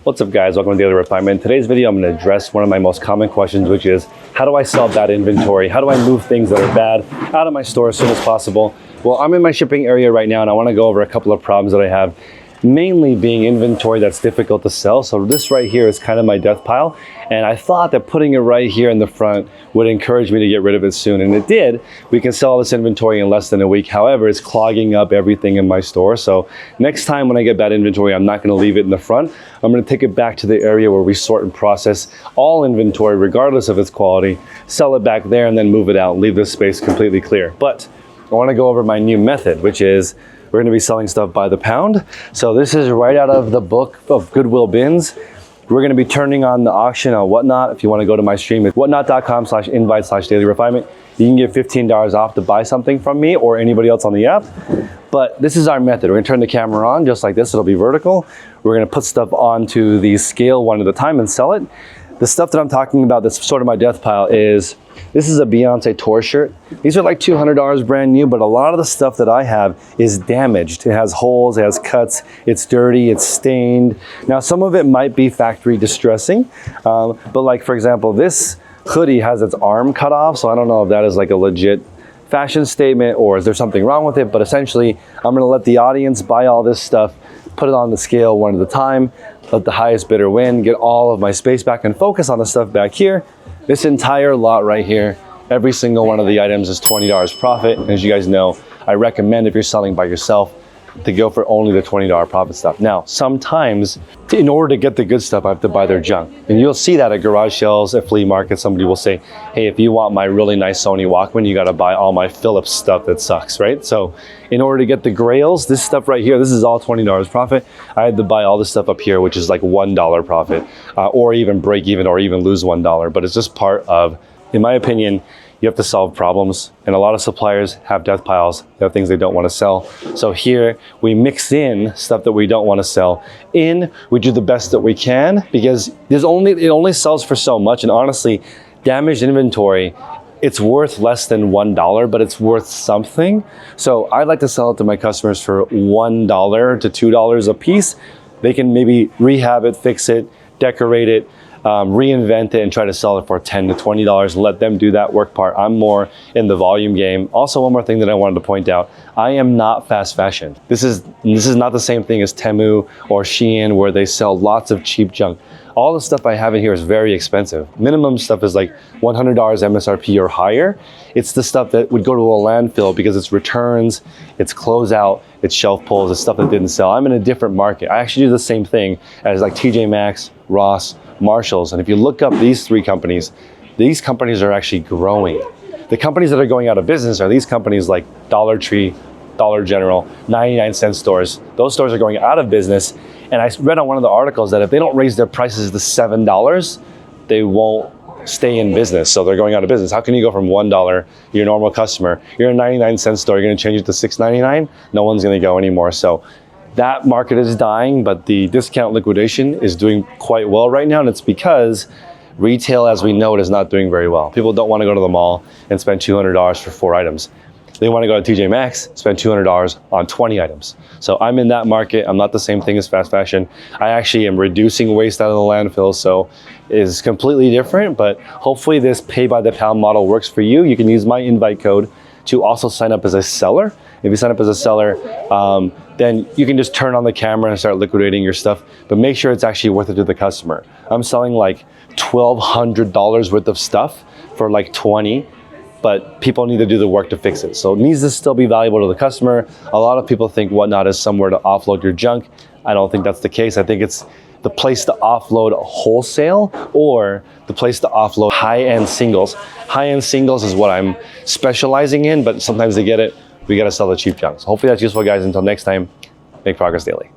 What's up guys, welcome to Daily Refinement. In today's video, I'm going to address one of my most common questions, which is how do I sell bad inventory? How do I move things that are bad out of my store as soon as possible? Well, I'm in my shipping area right now and I want to go over a couple of problems that I have, mainly being inventory that's difficult to sell. So this right here is kind of my death pile. And I thought that putting it right here in the front would encourage me to get rid of it soon. And it did. We can sell this inventory in less than a week. However, it's clogging up everything in my store. So next time when I get bad inventory, I'm not going to leave it in the front. I'm going to take it back to the area where we sort and process all inventory, regardless of its quality, sell it back there and then move it out, leave this space completely clear. But I want to go over my new method, which is we're going to be selling stuff by the pound. So this is right out of the book of Goodwill bins. We're going to be turning on the auction on Whatnot. If you want to go to my stream, it's whatnot.com/invite/dailyrefinement. You can get $15 off to buy something from me or anybody else on the app. But this is our method. We're going to turn the camera on just like this. It'll be vertical. We're going to put stuff onto the scale one at a time and sell it. The stuff that I'm talking about that's sort of my death pile is, this is a Beyonce tour shirt. These are like $200 brand new, but a lot of the stuff that I have is damaged. It has holes, it has cuts, it's dirty, it's stained. Now, some of it might be factory distressing, but like for example, this hoodie has its arm cut off, so I don't know if that is like a legit fashion statement or is there something wrong with it, but essentially, I'm gonna let the audience buy all this stuff, put it on the scale one at a time, let the highest bidder win, get all of my space back and focus on the stuff back here. This entire lot right here, every single one of the items is $20 profit. And as you guys know, I recommend if you're selling by yourself to go for only the $20 profit stuff. Now, sometimes in order to get the good stuff, I have to buy their junk. And you'll see that at garage sales, at flea markets, somebody will say, hey, if you want my really nice Sony Walkman, you gotta buy all my Philips stuff that sucks, right? So in order to get the grails, this stuff right here, this is all $20 profit. I had to buy all this stuff up here, which is like $1 profit, or even break even, or even lose $1. But it's just part of, in my opinion, you have to solve problems, and a lot of suppliers have death piles. They have things they don't want to sell. So here we mix in stuff that we don't want to sell. We do the best that we can because it only sells for so much. And honestly, damaged inventory, it's worth less than $1, but it's worth something. So I like to sell it to my customers for $1 to $2 a piece. They can maybe rehab it, fix it, decorate it, reinvent it and try to sell it for $10 to $20 and let them do that work part. I'm more in the volume game. Also, one more thing that I wanted to point out, I am not fast fashion. This is not the same thing as Temu or Shein where they sell lots of cheap junk. All the stuff I have in here is very expensive. Minimum stuff is like $100 MSRP or higher. It's the stuff that would go to a landfill because it's returns, it's closeout, it's shelf pulls, it's stuff that didn't sell. I'm in a different market. I actually do the same thing as like TJ Maxx, Ross, Marshalls. And if you look up these three companies, these companies are actually growing. The companies that are going out of business are these companies like Dollar Tree, Dollar General, 99-cent stores. Those stores are going out of business. And I read on one of the articles that if they don't raise their prices to $7, they won't stay in business. So they're going out of business. How can you go from $1, your normal customer, you're a 99-cent store, you're gonna change it to $6.99? No one's gonna go anymore. So that market is dying, but the discount liquidation is doing quite well right now. And it's because retail, as we know it, is not doing very well. People don't want to go to the mall and spend $200 for 4 items. They want to go to TJ Maxx, spend $200 on 20 items. So I'm in that market. I'm not the same thing as fast fashion. I actually am reducing waste out of the landfill, so it's completely different, but hopefully this pay by the pound model works for you. You can use my invite code to also sign up as a seller. If you sign up as a seller, then you can just turn on the camera and start liquidating your stuff, but make sure it's actually worth it to the customer. I'm selling like $1,200 worth of stuff for like 20, but people need to do the work to fix it. So it needs to still be valuable to the customer. A lot of people think Whatnot is somewhere to offload your junk. I don't think that's the case. I think it's the place to offload wholesale or the place to offload high-end singles. High-end singles is what I'm specializing in, but sometimes they get it. We gotta sell the cheap junk. So hopefully that's useful, guys. Until next time, make progress daily.